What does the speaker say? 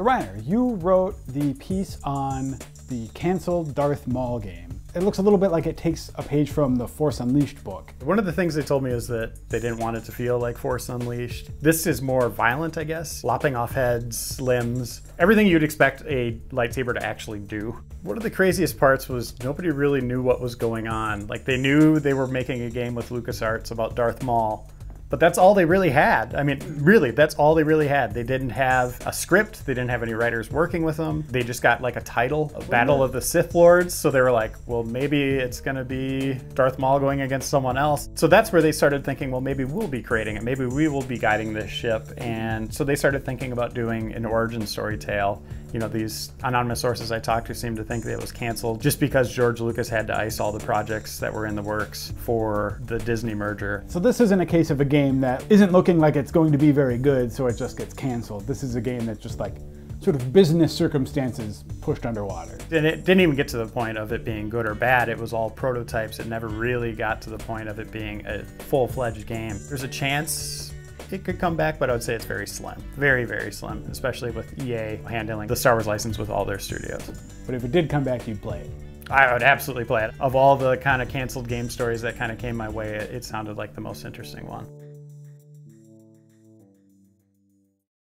So Reiner, you wrote the piece on the canceled Darth Maul game. It looks a little bit like it takes a page from the Force Unleashed book. One of the things they told me is that they didn't want it to feel like Force Unleashed. This is more violent, I guess. Lopping off heads, limbs, everything you'd expect a lightsaber to actually do. One of the craziest parts was nobody really knew what was going on. Like, they knew they were making a game with LucasArts about Darth Maul, but that's all they really had. I mean, really, that's all they really had. They didn't have a script. They didn't have any writers working with them. They just got like a title, Battle of the Sith Lords. So they were like, well, maybe it's gonna be Darth Maul going against someone else. So that's where they started thinking, well, maybe we'll be creating it. Maybe we will be guiding this ship. And so they started thinking about doing an origin story tale. You know, these anonymous sources I talked to seem to think that it was canceled just because George Lucas had to ice all the projects that were in the works for the Disney merger. So this isn't a case of a game that isn't looking like it's going to be very good, so it just gets canceled. This is a game that's just like sort of business circumstances pushed underwater. And it didn't even get to the point of it being good or bad. It was all prototypes. It never really got to the point of it being a full-fledged game. There's a chance it could come back, but I would say it's very slim. Very, very slim, especially with EA handling the Star Wars license with all their studios. But if it did come back, you'd play it. I would absolutely play it. Of all the kind of canceled game stories that kind of came my way, it sounded like the most interesting one.